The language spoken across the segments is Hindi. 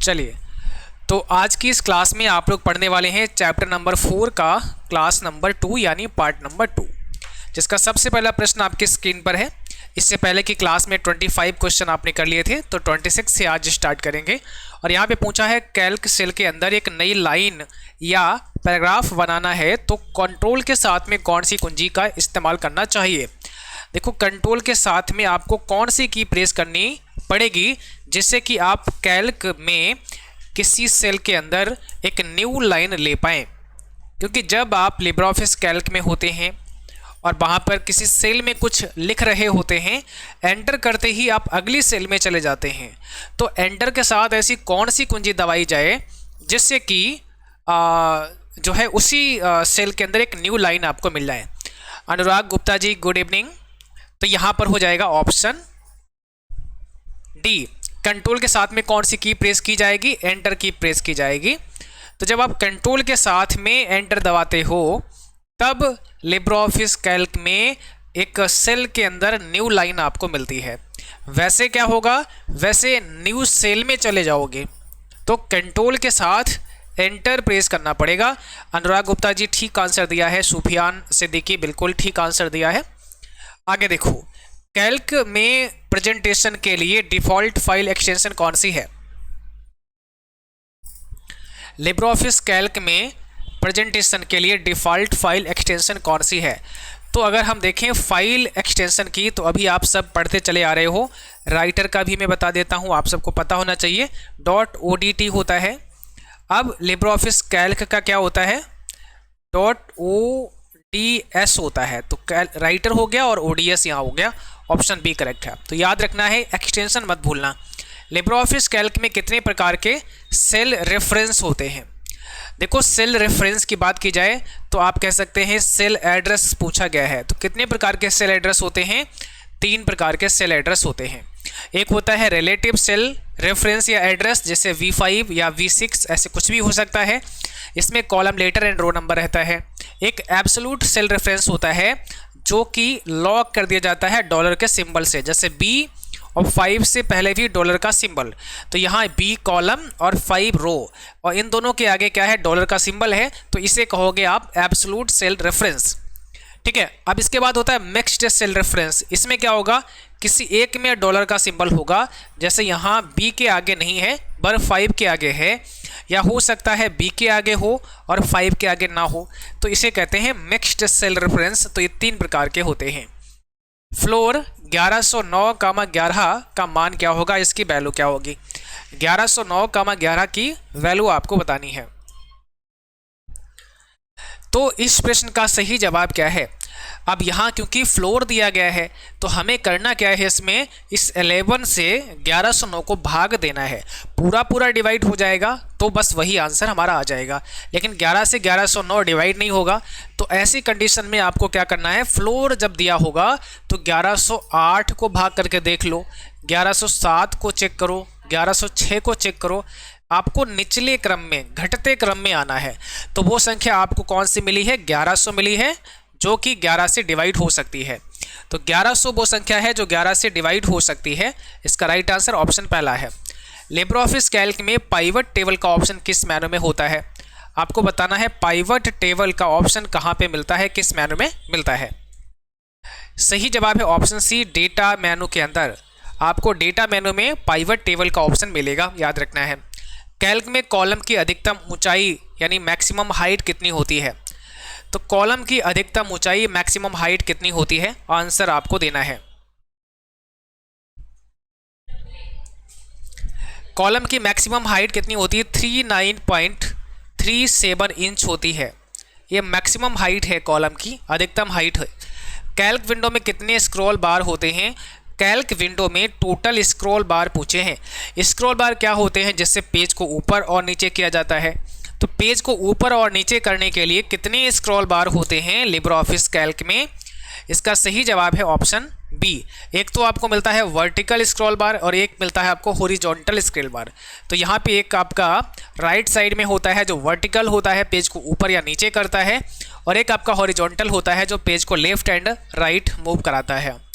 चलिए, तो आज की इस क्लास में आप लोग पढ़ने वाले हैं चैप्टर नंबर 4 का क्लास नंबर 2 यानी पार्ट नंबर 2, जिसका सबसे पहला प्रश्न आपकी स्क्रीन पर है। इससे पहले की क्लास में 25 क्वेश्चन आपने कर लिए थे, तो 26 से आज स्टार्ट करेंगे। और यहाँ पे पूछा है कैल्क सेल के अंदर एक नई लाइन या पैराग्राफ बनाना है तो कंट्रोल के साथ में कौन सी कुंजी का इस्तेमाल करना चाहिए। देखो, कंट्रोल के साथ में आपको कौन सी की प्रेस करनी पड़ेगी जिससे कि आप कैल्क में किसी सेल के अंदर एक न्यू लाइन ले पाएँ। क्योंकि जब आप लिब्रे ऑफिस कैल्क में होते हैं और वहाँ पर किसी सेल में कुछ लिख रहे होते हैं, एंटर करते ही आप अगली सेल में चले जाते हैं। तो एंटर के साथ ऐसी कौन सी कुंजी दबाई जाए जिससे कि जो है उसी सेल के अंदर एक न्यू लाइन आपको मिल जाए। Anurag Gupta ji, good evening. तो यहाँ पर हो जाएगा ऑप्शन डी, कंट्रोल के साथ में कौन सी की प्रेस की जाएगी, एंटर की प्रेस की जाएगी। तो जब आप कंट्रोल के साथ में एंटर दबाते हो तब लिब्रे ऑफिस कैल्क में एक सेल के अंदर न्यू लाइन आपको मिलती है। वैसे क्या होगा, वैसे न्यू सेल में चले जाओगे तो कंट्रोल के साथ एंटर प्रेस करना पड़ेगा। अनुराग गुप्ता जी ठीक आंसर दिया है, सुफियान सिद्दीकी बिल्कुल ठीक आंसर दिया है। आगे देखो, कैल्क में प्रेजेंटेशन के लिए डिफ़ॉल्ट फाइल एक्सटेंशन कौन सी है। लिब्रे ऑफिस कैल्क में प्रेजेंटेशन के लिए डिफ़ॉल्ट फाइल एक्सटेंशन कौन सी है। तो अगर हम देखें फाइल एक्सटेंशन की, तो अभी आप सब पढ़ते चले आ रहे हो, राइटर का भी मैं बता देता हूँ, आप सबको पता होना चाहिए। .odt होता है। अब लिब्रे ऑफिस कैल्क का क्या होता है, .ods होता है। तो राइटर हो गया और ods यहाँ हो गया, ऑप्शन बी करेक्ट है। तो याद रखना है, एक्सटेंशन मत भूलना। लिब्रे ऑफिस कैल्क में कितने प्रकार के सेल रेफरेंस होते हैं। देखो, सेल रेफरेंस की बात की जाए तो आप कह सकते हैं सेल एड्रेस पूछा गया है। तो कितने प्रकार के सेल एड्रेस होते हैं, 3 प्रकार के सेल एड्रेस होते हैं। एक होता है रिलेटिव सेल रेफरेंस या एड्रेस, जैसे V5 या V6 ऐसे कुछ भी हो सकता है। इसमें column letter and row number रहता है। एक एब्सोल्यूट सेल रेफरेंस होता है जो कि लॉक कर दिया जाता है डॉलर के सिंबल से, जैसे B और 5 से पहले भी डॉलर का सिंबल। तो यहाँ B कॉलम और 5 रो, और इन दोनों के आगे क्या है, डॉलर का सिंबल है, तो इसे कहोगे आप एब्सोल्यूट सेल रेफरेंस। ठीक है। अब इसके बाद होता है मिक्स्ड सेल रेफरेंस। इसमें क्या होगा, किसी एक में डॉलर का सिंबल होगा, जैसे यहाँ B के आगे नहीं है पर 5 के आगे है, या हो सकता है B के आगे हो और 5 के आगे ना हो, तो इसे कहते हैं मिक्स्ड सेल रेफरेंस। तो ये 3 प्रकार के होते हैं। फ्लोर 1109,11 का मान क्या होगा, इसकी वैल्यू क्या होगी। 1109,11 की वैल्यू आपको बतानी है। तो इस प्रश्न का सही जवाब क्या है। अब यहाँ क्योंकि फ्लोर दिया गया है तो हमें करना क्या है, इसमें इस 11 से 1109 को भाग देना है। पूरा डिवाइड हो जाएगा तो बस वही आंसर हमारा आ जाएगा, लेकिन 11 से 1109 डिवाइड नहीं होगा। तो ऐसी कंडीशन में आपको क्या करना है, फ्लोर जब दिया होगा तो 1108 को भाग करके देख लो, 1107 को चेक करो, 1106 को चेक करो। आपको निचले क्रम में, घटते क्रम में आना है। तो वो संख्या आपको कौन सी मिली है, 1100 मिली है, जो कि 11 से डिवाइड हो सकती है। तो 1100 वो संख्या है जो 11 से डिवाइड हो सकती है। इसका राइट आंसर ऑप्शन पहला है। लिब्रे ऑफिस कैल्क में पाइवट टेबल का ऑप्शन किस मेनू में होता है। आपको बताना है पाइवट टेबल का ऑप्शन कहाँ पे मिलता है, किस मेनू में मिलता है। सही जवाब है ऑप्शन सी, डेटा मेनू के अंदर। आपको डेटा मेनू में पाइवट टेबल का ऑप्शन मिलेगा, याद रखना है। कैल्क में कॉलम की अधिकतम ऊंचाई यानी मैक्सिमम हाइट कितनी होती है। तो कॉलम की अधिकतम ऊंचाई मैक्सिमम हाइट कितनी होती है, आंसर आपको देना है। कॉलम की मैक्सिमम हाइट कितनी होती है, 39.37 इंच होती है। ये मैक्सिमम हाइट है कॉलम की, अधिकतम हाइट है। कैल्क विंडो में कितने स्क्रॉल बार होते हैं। कैल्क विंडो में टोटल स्क्रॉल बार पूछे हैं। स्क्रॉल बार क्या होते हैं, जिससे पेज को ऊपर और नीचे किया जाता है। तो पेज को ऊपर और नीचे करने के लिए कितने स्क्रॉल बार होते हैं लिब्रे ऑफिस कैल्क में। इसका सही जवाब है ऑप्शन बी। एक तो आपको मिलता है वर्टिकल स्क्रॉल बार और एक मिलता है आपको हॉरिजॉन्टल स्क्रॉल बार। तो यहाँ पे एक आपका राइट साइड में होता है जो वर्टिकल होता है, पेज को ऊपर या नीचे करता है, और एक आपका हॉरिजॉन्टल होता है जो पेज को लेफ्ट एंड राइट मूव कराता है।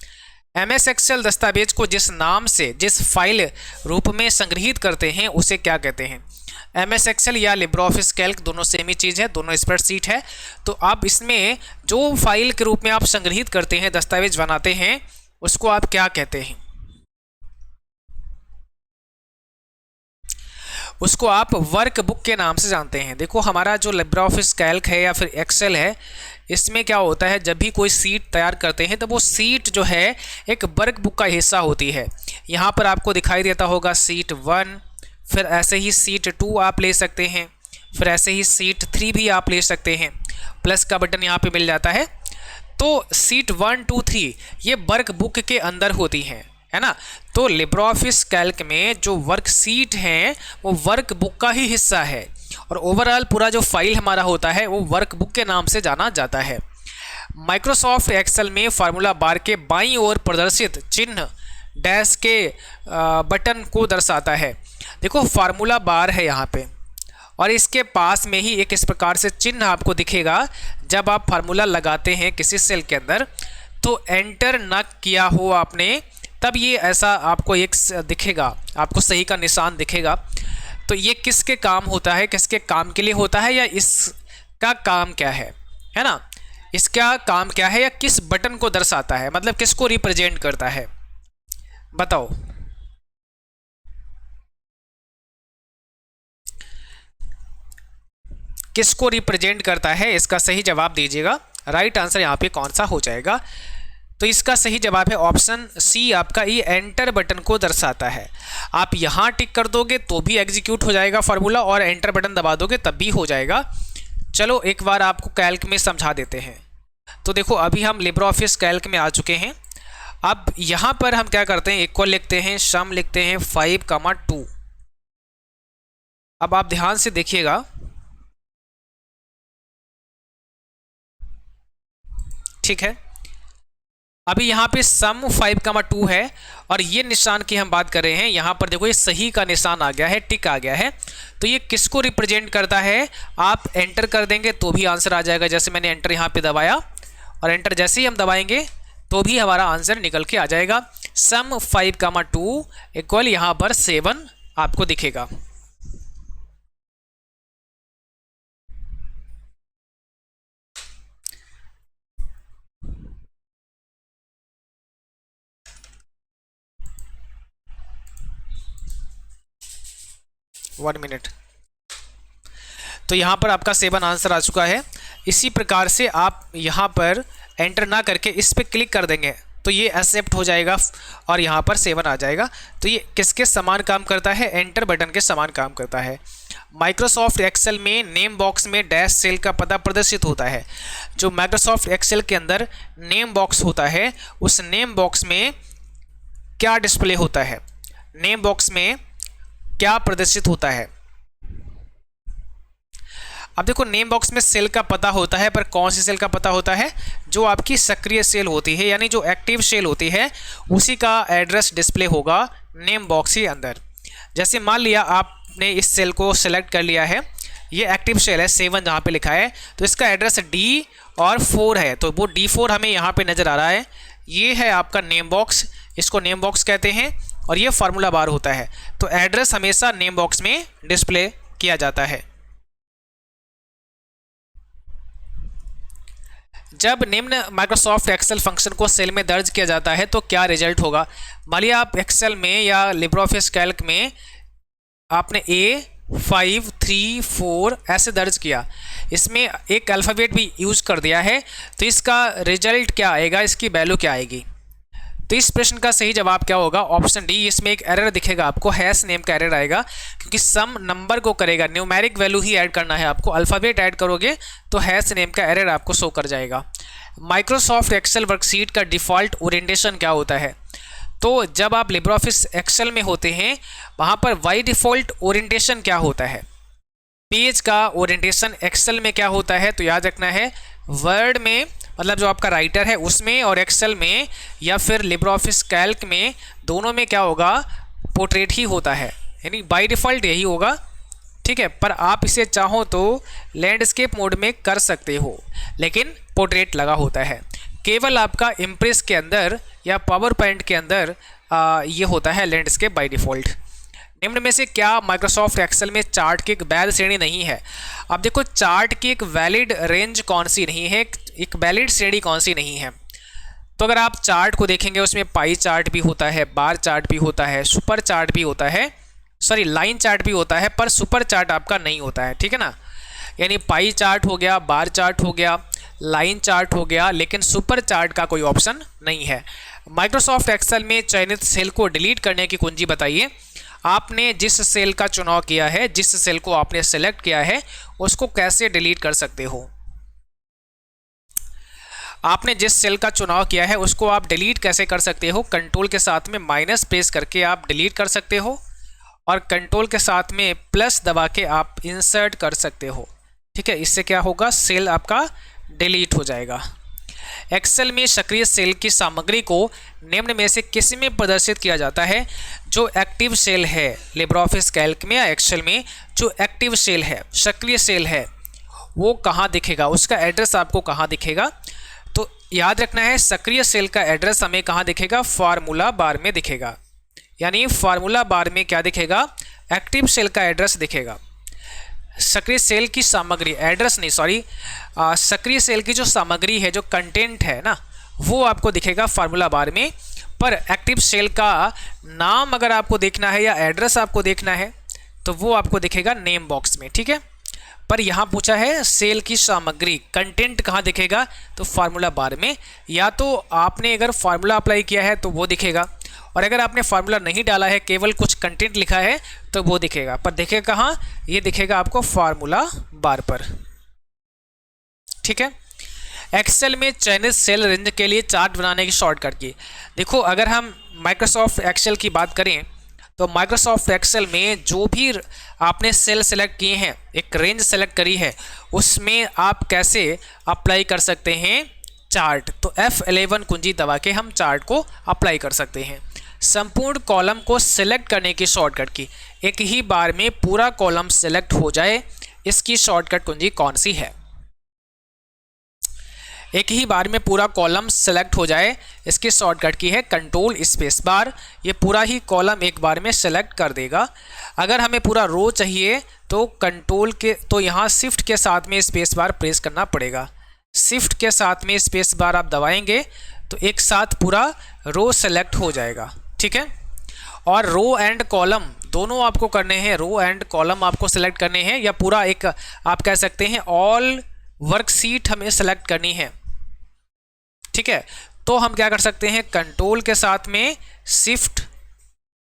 MS एक्सेल दस्तावेज को जिस नाम से, जिस फाइल रूप में संग्रहित करते हैं उसे क्या कहते हैं? MS एक्सेल या लिब्रे ऑफिस कैल्क दोनों सेम ही चीज़ है, दोनों स्प्रेडशीट है। तो आप इसमें जो फाइल के रूप में आप संग्रहित करते हैं, दस्तावेज बनाते हैं, उसको आप क्या कहते हैं? उसको आप वर्कबुक के नाम से जानते हैं। देखो हमारा जो लिब्रे ऑफिस कैल्क है या फिर एक्सेल है, इसमें क्या होता है, जब भी कोई सीट तैयार करते हैं तो वो सीट जो है एक वर्कबुक का हिस्सा होती है। यहाँ पर आपको दिखाई देता होगा सीट 1, फिर ऐसे ही सीट 2 आप ले सकते हैं, फिर ऐसे ही सीट 3 भी आप ले सकते हैं, प्लस का बटन यहाँ पे मिल जाता है। तो सीट 1, 2, 3 ये वर्कबुक के अंदर होती हैं, है ना। तो लिब्रे ऑफिस कैल्क में जो वर्कशीट हैं वो वर्कबुक का ही हिस्सा है, और ओवरऑल पूरा जो फाइल हमारा होता है वो वर्कबुक के नाम से जाना जाता है। माइक्रोसॉफ्ट एक्सेल में फार्मूला बार के बाईं ओर प्रदर्शित चिन्ह डैश के बटन को दर्शाता है। देखो फार्मूला बार है यहाँ पे, और इसके पास में ही एक इस प्रकार से चिन्ह आपको दिखेगा। जब आप फार्मूला लगाते हैं किसी सेल के अंदर तो एंटर न किया हो आपने, तब ये ऐसा आपको एक दिखेगा, आपको सही का निशान दिखेगा। तो ये किसके काम होता है, किसके काम के लिए होता है, या इसका काम क्या है ना, इसका काम क्या है, या किस बटन को दर्शाता है, मतलब किसको रिप्रेजेंट करता है, बताओ। किसको रिप्रेजेंट करता है, इसका सही जवाब दीजिएगा। राइट आंसर यहाँ पे कौन सा हो जाएगा? तो इसका सही जवाब है ऑप्शन सी आपका, ये एंटर बटन को दर्शाता है। आप यहाँ टिक कर दोगे तो भी एग्जीक्यूट हो जाएगा फार्मूला, और एंटर बटन दबा दोगे तब भी हो जाएगा। चलो एक बार आपको कैल्क में समझा देते हैं। तो देखो अभी हम लिब्रे ऑफिस कैल्क में आ चुके हैं। अब यहाँ पर हम क्या करते हैं, इक्वल लिखते हैं, सम लिखते हैं 5,2। अब आप ध्यान से देखिएगा, ठीक है। अभी यहाँ पे सम 5,2 है, और ये निशान की हम बात कर रहे हैं। यहाँ पर देखो ये सही का निशान आ गया है, टिक आ गया है। तो ये किसको रिप्रेजेंट करता है, आप एंटर कर देंगे तो भी आंसर आ जाएगा। जैसे मैंने एंटर यहाँ पे दबाया, और एंटर जैसे ही हम दबाएंगे तो भी हमारा आंसर निकल के आ जाएगा। सम 5,2 इक्वल यहाँ पर 7 आपको दिखेगा। One minute. तो यहाँ पर आपका 7 आंसर आ चुका है। इसी प्रकार से आप यहाँ पर एंटर ना करके इस पर क्लिक कर देंगे तो ये एक्सेप्ट हो जाएगा, और यहाँ पर 7 आ जाएगा। तो ये किसके समान काम करता है, एंटर बटन के समान काम करता है। माइक्रोसॉफ्ट एक्सेल में नेम बॉक्स में डैश सेल का पता प्रदर्शित होता है। जो माइक्रोसॉफ्ट एक्सेल के अंदर नेम बॉक्स होता है, उस नेम बॉक्स में क्या डिस्प्ले होता है, नेम बॉक्स में क्या प्रदर्शित होता है। अब देखो नेम बॉक्स में सेल का पता होता है, पर कौन सी सेल का पता होता है, जो आपकी सक्रिय सेल होती है, यानी जो एक्टिव सेल होती है उसी का एड्रेस डिस्प्ले होगा नेम बॉक्स के अंदर। जैसे मान लिया आपने इस सेल को सेलेक्ट कर लिया है, ये एक्टिव सेल है 7 जहाँ पे लिखा है, तो इसका एड्रेस D और 4 है, तो वो D4 हमें यहाँ पे नज़र आ रहा है। ये है आपका नेम बॉक्स, इसको नेम बॉक्स कहते हैं, और ये फार्मूला बार होता है। तो एड्रेस हमेशा नेम बॉक्स में डिस्प्ले किया जाता है। जब निम्न माइक्रोसॉफ्ट एक्सेल फंक्शन को सेल में दर्ज किया जाता है तो क्या रिजल्ट होगा। मान लिया आप एक्सेल में या लिब्रे ऑफिस कैल्क में आपने A5, 3, 4 ऐसे दर्ज किया, इसमें एक अल्फ़ाबेट भी यूज कर दिया है, तो इसका रिजल्ट क्या आएगा, इसकी वैल्यू क्या आएगी। तो इस प्रश्न का सही जवाब क्या होगा, ऑप्शन डी। इसमें एक एरर दिखेगा आपको, हैश नेम का एरर आएगा, क्योंकि सम नंबर को करेगा, न्यूमेरिक वैल्यू ही ऐड करना है आपको। अल्फ़ाबेट ऐड करोगे तो हैश नेम का एरर आपको शो कर जाएगा। माइक्रोसॉफ्ट एक्सेल वर्कशीट का डिफ़ॉल्ट ओरिएंटेशन क्या होता है। तो जब आप लिब्रे ऑफिस एक्सेल में होते हैं वहाँ पर बाय डिफ़ॉल्ट ओरिएंटेशन क्या होता है, पेज का ओरिएंटेशन एक्सेल में क्या होता है, तो याद रखना है वर्ड में, मतलब जो आपका राइटर है उसमें, और एक्सेल में या फिर लिब्रे ऑफिस कैल्क में, दोनों में क्या होगा, पोर्ट्रेट ही होता है, यानी बाय डिफ़ॉल्ट यही होगा, ठीक है। पर आप इसे चाहो तो लैंडस्केप मोड में कर सकते हो, लेकिन पोर्ट्रेट लगा होता है। केवल आपका इम्प्रेस के अंदर या पावर पॉइंट के अंदर ये होता है लैंडस्केप बाय डिफ़ॉल्ट। निम्न में से क्या माइक्रोसॉफ्ट एक्सेल में चार्ट की एक वैध श्रेणी नहीं है? अब देखो चार्ट की एक वैलिड रेंज कौन सी नहीं है, एक वैलिड श्रेणी कौन सी नहीं है। तो अगर आप चार्ट को देखेंगे उसमें पाई चार्ट भी होता है, बार चार्ट भी होता है, सुपर चार्ट भी होता है, सॉरी लाइन चार्ट भी होता है, पर सुपर चार्ट आपका नहीं होता है, ठीक है ना। यानी पाई चार्ट हो गया, बार चार्ट हो गया, लाइन चार्ट हो गया, लेकिन सुपर चार्ट का कोई ऑप्शन नहीं है। माइक्रोसॉफ्ट एक्सेल में चयनित सेल को डिलीट करने की कुंजी बताइए। आपने जिस सेल का चुनाव किया है, जिस सेल को आपने सेलेक्ट किया है, उसको कैसे डिलीट कर सकते हो? आपने जिस सेल का चुनाव किया है उसको आप डिलीट कैसे कर सकते हो? कंट्रोल के साथ में माइनस प्रेस करके आप डिलीट कर सकते हो और कंट्रोल के साथ में प्लस दबा के आप इंसर्ट कर सकते हो, ठीक है। इससे क्या होगा, सेल आपका डिलीट हो जाएगा। एक्सेल में सक्रिय सेल की सामग्री को निम्न में से किस में प्रदर्शित किया जाता है? जो एक्टिव सेल है लिब्रियोफिस कैल्क में या एक्सेल में, जो एक्टिव सेल है, सक्रिय सेल है, वो कहाँ दिखेगा, उसका एड्रेस आपको कहाँ दिखेगा? तो याद रखना है सक्रिय सेल का एड्रेस हमें कहाँ दिखेगा? फार्मूला बार में दिखेगा। यानी फार्मूला बार में क्या दिखेगा? एक्टिव सेल का एड्रेस दिखेगा। सक्रिय सेल की सामग्री, एड्रेस नहीं सॉरी, सक्रिय सेल की जो सामग्री है, जो कंटेंट है ना, वो आपको दिखेगा फार्मूला बार में। पर एक्टिव सेल का नाम अगर आपको देखना है या एड्रेस आपको देखना है तो वो आपको दिखेगा नेम बॉक्स में, ठीक है। पर यहाँ पूछा है सेल की सामग्री, कंटेंट कहाँ दिखेगा? तो फार्मूला बार में। या तो आपने अगर फार्मूला अप्लाई किया है तो वो दिखेगा, और अगर आपने फार्मूला नहीं डाला है, केवल कुछ कंटेंट लिखा है, तो वो दिखेगा। पर दिखेगा कहाँ? ये दिखेगा आपको फार्मूला बार पर, ठीक है। एक्सेल में चयनित सेल रेंज के लिए चार्ट बनाने की शॉर्टकट की। देखो अगर हम माइक्रोसॉफ्ट एक्सेल की बात करें तो माइक्रोसॉफ्ट एक्सेल में जो भी आपने सेल सेलेक्ट किए हैं, एक रेंज सेलेक्ट करी है, उसमें आप कैसे अप्लाई कर सकते हैं चार्ट? तो F11 कुंजी दबा के हम चार्ट को अप्लाई कर सकते हैं। संपूर्ण कॉलम को सिलेक्ट करने की शॉर्टकट की। एक ही बार में पूरा कॉलम सिलेक्ट हो जाए, इसकी शॉर्टकट कुंजी कौन सी है? एक ही बार में पूरा कॉलम सेलेक्ट हो जाए, इसकी शॉर्टकट की है कंट्रोल स्पेस बार। ये पूरा ही कॉलम एक बार में सेलेक्ट कर देगा। अगर हमें पूरा रो चाहिए तो कंट्रोल के, तो यहाँ शिफ्ट के साथ में स्पेस बार प्रेस करना पड़ेगा। शिफ्ट के साथ में स्पेस बार आप दबाएंगे तो एक साथ पूरा रो सेलेक्ट हो जाएगा, ठीक है। और रो एंड कॉलम दोनों आपको करने हैं, रो एंड कॉलम आपको सेलेक्ट करने हैं, या पूरा एक आप कह सकते हैं ऑल वर्कशीट हमें सेलेक्ट करनी है, ठीक है। तो हम क्या कर सकते हैं, कंट्रोल के साथ में शिफ्ट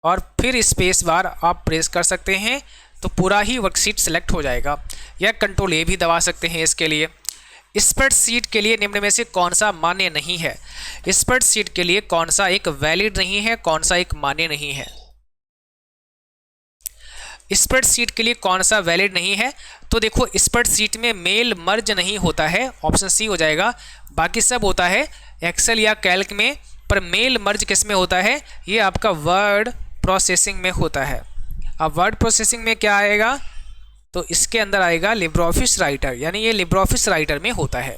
और फिर स्पेस बार आप प्रेस कर सकते हैं, तो पूरा ही वर्कशीट सेलेक्ट हो जाएगा। या कंट्रोल ए भी दबा सकते हैं इसके लिए। स्प्रेडशीट के लिए निम्न में से कौन सा मान्य नहीं है? स्प्रेडशीट के लिए कौन सा एक वैलिड नहीं है, कौन सा एक मान्य नहीं है? स्प्रेडशीट के लिए कौन सा वैलिड नहीं है? तो देखो स्प्रेडशीट में मेल मर्ज नहीं होता है, ऑप्शन सी हो जाएगा। बाकी सब होता है एक्सेल या कैल्क में, पर मेल मर्ज किस में होता है? ये आपका वर्ड प्रोसेसिंग में होता है। अब वर्ड प्रोसेसिंग में क्या आएगा? तो इसके अंदर आएगा लिब्रियोफिस राइटर, यानी ये लिब्रियोफिस राइटर में होता है।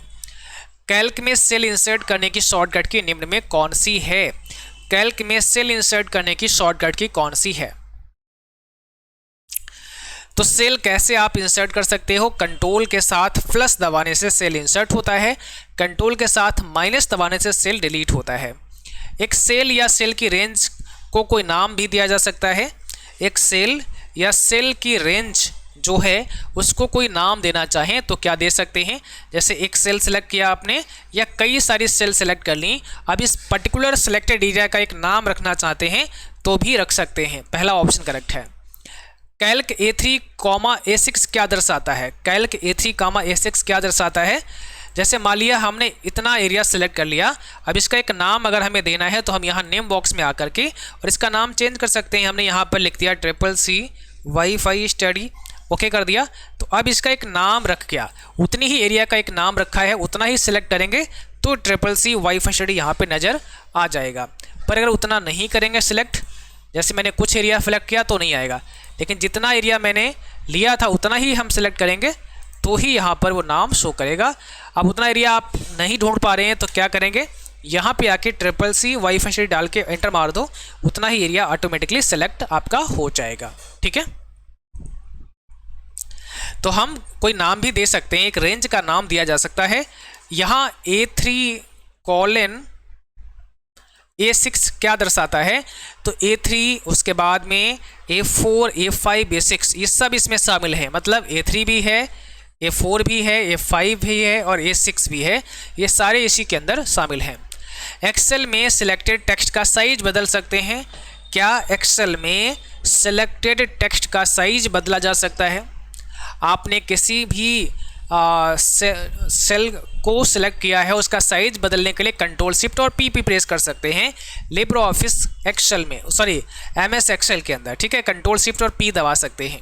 कैल्क में सेल इंसर्ट करने की शॉर्टकट की निम्न में कौन सी है? कैल्क में सेल इंसर्ट करने की शॉर्टकट की कौन सी है? तो सेल कैसे आप इंसर्ट कर सकते हो? कंट्रोल के साथ प्लस दबाने से सेल इंसर्ट होता है, कंट्रोल के साथ माइनस दबाने से सेल डिलीट होता है। एक सेल या सेल की रेंज को कोई नाम भी दिया जा सकता है। एक सेल या सेल की रेंज जो है उसको कोई नाम देना चाहें तो क्या दे सकते हैं? जैसे एक सेल सेलेक्ट किया आपने या कई सारी सेल सेलेक्ट कर ली, अब इस पर्टिकुलर सिलेक्टेड एरिया का एक नाम रखना चाहते हैं तो भी रख सकते हैं। पहला ऑप्शन करेक्ट है। कैल्क A3, A6 क्या दर्शाता है? कैल्क A3, A6 क्या दर्शाता है? जैसे मान लिया हमने इतना एरिया सेलेक्ट कर लिया, अब इसका एक नाम अगर हमें देना है तो हम यहाँ नेम बॉक्स में आकर के और इसका नाम चेंज कर सकते हैं। हमने यहाँ पर लिख दिया CCC वाईफाई स्टडी, ओके कर दिया। तो अब इसका एक नाम रख गया, उतनी ही एरिया का एक नाम रखा है, उतना ही सिलेक्ट करेंगे तो CCC वाईफाई स्टडी यहाँ पे नज़र आ जाएगा। पर अगर उतना नहीं करेंगे सिलेक्ट, जैसे मैंने कुछ एरिया सेलेक्ट किया तो नहीं आएगा, लेकिन जितना एरिया मैंने लिया था उतना ही हम सिलेक्ट करेंगे तो ही यहाँ पर वो नाम शो करेगा। अब उतना एरिया आप नहीं ढूंढ पा रहे हैं तो क्या करेंगे, यहाँ पे आके CCC वाईफाई डाल के एंटर मार दो, उतना ही एरिया ऑटोमेटिकली सेलेक्ट आपका हो जाएगा। ठीक है, तो हम कोई नाम भी दे सकते हैं, एक रेंज का नाम दिया जा सकता है। यहाँ A3:A6 क्या दर्शाता है, तो A3 उसके बाद में A4 A5 A6 ये सब इसमें शामिल है, मतलब A3 भी है, A4 भी है, A5 भी है और A6 भी है, ये सारे इसी के अंदर शामिल हैं। एक्सेल में सिलेक्टेड टेक्स्ट का साइज बदल सकते हैं। क्या एक्सेल में सिलेक्टेड टेक्स्ट का साइज बदला जा सकता है? आपने किसी भी सेल को सिलेक्ट किया है, उसका साइज बदलने के लिए कंट्रोल शिफ्ट और पी प्रेस कर सकते हैं लिब्रे ऑफिस एक्सेल में, सॉरी MS एक्सेल के अंदर। ठीक है, कंट्रोल शिफ्ट और पी दबा सकते हैं।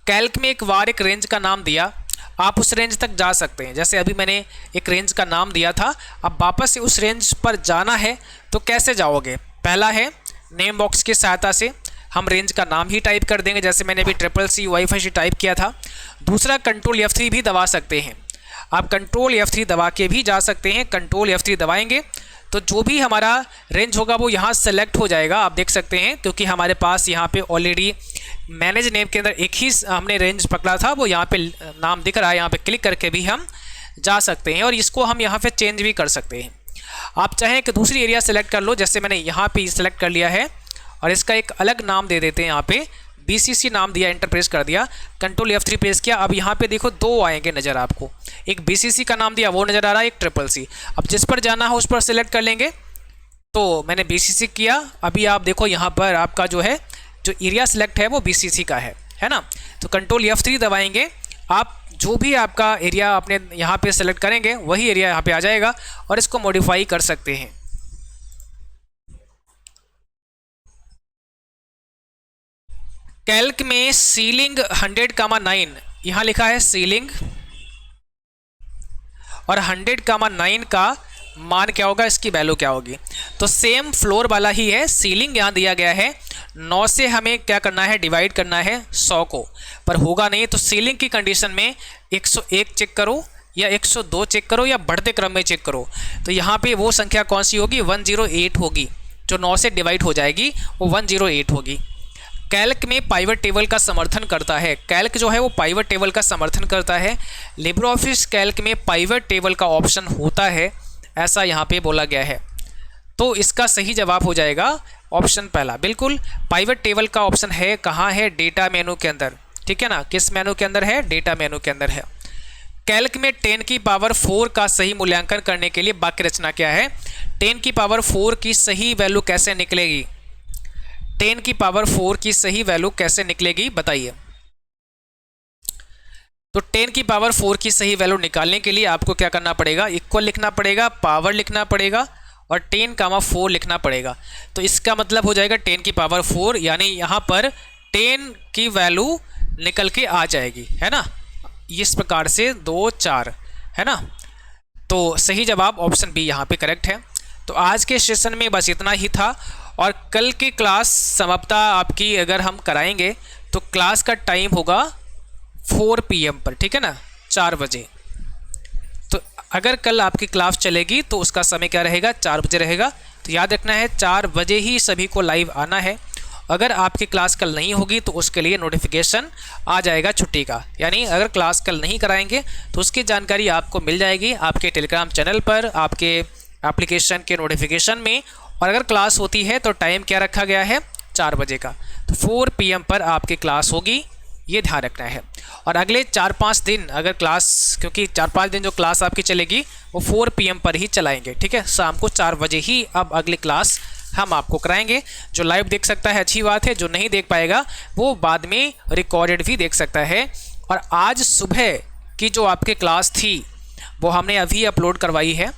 कैल्क में एक बार एक रेंज का नाम दिया, आप उस रेंज तक जा सकते हैं। जैसे अभी मैंने एक रेंज का नाम दिया था, अब वापस से उस रेंज पर जाना है तो कैसे जाओगे? पहला है नेम बॉक्स की सहायता से हम रेंज का नाम ही टाइप कर देंगे, जैसे मैंने अभी CCC वाईफाई टाइप किया था। दूसरा कंट्रोल F3 भी दबा सकते हैं, आप कंट्रोल F3 दबा के भी जा सकते हैं। कंट्रोल F3 दबाएंगे तो जो भी हमारा रेंज होगा वो यहाँ सेलेक्ट हो जाएगा, आप देख सकते हैं, क्योंकि हमारे पास यहाँ पे ऑलरेडी मैनेज नेम के अंदर एक ही हमने रेंज पकड़ा था, वो यहाँ पे नाम दिख रहा है। यहाँ पे क्लिक करके भी हम जा सकते हैं और इसको हम यहाँ पे चेंज भी कर सकते हैं। आप चाहें कि दूसरी एरिया सेलेक्ट कर लो, जैसे मैंने यहाँ पे सेलेक्ट कर लिया है और इसका एक अलग नाम दे देते हैं। यहाँ पे BCC नाम दिया, एंटर प्रेस कर दिया, कंट्रोल F3 प्रेस किया। अब यहाँ पे देखो दो आएंगे नज़र आपको, एक BCC का नाम दिया वो नज़र आ रहा है, एक CCC। अब जिस पर जाना है उस पर सेलेक्ट कर लेंगे। तो मैंने BCC किया, अभी आप देखो यहाँ पर आपका जो है जो एरिया सेलेक्ट है वो BCC का है ना। तो कंट्रोल F3 दबाएंगे, आप जो भी आपका एरिया आपने यहाँ पे सेलेक्ट करेंगे वही एरिया यहाँ पे आ जाएगा और इसको मॉडिफाई कर सकते हैं। कैल्क में सीलिंग 100,9 यहाँ लिखा है सीलिंग, और 100,9 का मान क्या होगा, इसकी वैल्यू क्या होगी? तो सेम फ्लोर वाला ही है, सीलिंग यहाँ दिया गया है 9 से हमें क्या करना है, डिवाइड करना है 100 को, पर होगा नहीं। तो सीलिंग की कंडीशन में 101 चेक करो या 102 चेक करो या बढ़ते क्रम में चेक करो। तो यहाँ पे वो संख्या कौन सी होगी, 108 होगी, जो 9 से डिवाइड हो जाएगी वो 108 होगी। कैल्क में पाइवट टेबल का समर्थन करता है, कैल्क जो है वो पाइवट टेबल का समर्थन करता है। लिब्रे ऑफिस कैल्क में पाइवट टेबल का ऑप्शन होता है, ऐसा यहाँ पे बोला गया है। तो इसका सही जवाब हो जाएगा ऑप्शन पहला। बिल्कुल पाइवट टेबल का ऑप्शन है, कहाँ है, डेटा मेनू के अंदर। ठीक है ना, किस मेनू के अंदर है, डेटा मेनू के अंदर है। कैल्क में 10 की पावर 4 का सही मूल्यांकन करने के लिए वाक्य रचना क्या है? 10 की पावर 4 की सही वैल्यू कैसे निकलेगी? 10 की पावर 4 की सही वैल्यू कैसे निकलेगी बताइए। तो 10 की पावर 4 की सही वैल्यू निकालने के लिए आपको क्या करना पड़ेगा, इक्वल लिखना पड़ेगा, पावर लिखना पड़ेगा और 10,4 लिखना पड़ेगा। तो इसका मतलब हो जाएगा 10 की पावर 4, यानी यहाँ पर 10 की वैल्यू निकल के आ जाएगी, है ना, इस प्रकार से 2 4, है ना। तो सही जवाब ऑप्शन बी यहाँ पे करेक्ट है। तो आज के सेशन में बस इतना ही था, और कल की क्लास समाप्ता आपकी अगर हम कराएंगे तो क्लास का टाइम होगा 4 PM पर, ठीक है ना, 4 बजे। तो अगर कल आपकी क्लास चलेगी तो उसका समय क्या रहेगा, 4 बजे रहेगा। तो याद रखना है 4 बजे ही सभी को लाइव आना है। अगर आपकी क्लास कल नहीं होगी तो उसके लिए नोटिफिकेशन आ जाएगा छुट्टी का, यानी अगर क्लास कल नहीं कराएंगे तो उसकी जानकारी आपको मिल जाएगी आपके टेलीग्राम चैनल पर, आपके एप्लीकेशन के नोटिफिकेशन में। और अगर क्लास होती है तो टाइम क्या रखा गया है, 4 बजे का। तो 4 PM पर आपकी क्लास होगी, ये ध्यान रखना है। और अगले 4-5 दिन अगर क्लास, क्योंकि 4-5 दिन जो क्लास आपकी चलेगी वो 4 PM पर ही चलाएंगे, ठीक है, शाम को 4 बजे ही अब अगली क्लास हम आपको कराएंगे। जो लाइव देख सकता है अच्छी बात है, जो नहीं देख पाएगा वो बाद में रिकॉर्डेड भी देख सकता है। और आज सुबह की जो आपकी क्लास थी वो हमने अभी अपलोड करवाई है,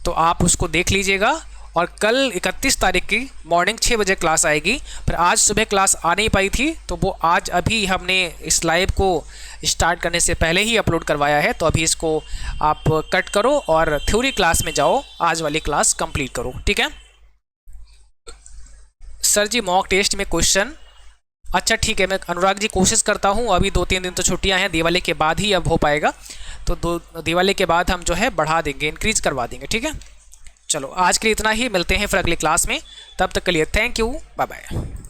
तो आप उसको देख लीजिएगा। और कल 31 तारीख की मॉर्निंग 6 बजे क्लास आएगी, पर आज सुबह क्लास आ नहीं पाई थी तो वो आज अभी हमने इस लाइव को स्टार्ट करने से पहले ही अपलोड करवाया है। तो अभी इसको आप कट करो और थ्योरी क्लास में जाओ, आज वाली क्लास कंप्लीट करो, ठीक है। सर जी मॉक टेस्ट में क्वेश्चन, अच्छा ठीक है, मैं अनुराग जी कोशिश करता हूँ। अभी 2-3 दिन तो छुट्टियाँ हैं, दिवाली के बाद ही अब हो पाएगा, तो दिवाली के बाद हम जो है बढ़ा देंगे, इंक्रीज करवा देंगे, ठीक है। चलो आज के लिए इतना ही, मिलते हैं फिर अगली क्लास में, तब तक के लिए थैंक यू, बाय बाय।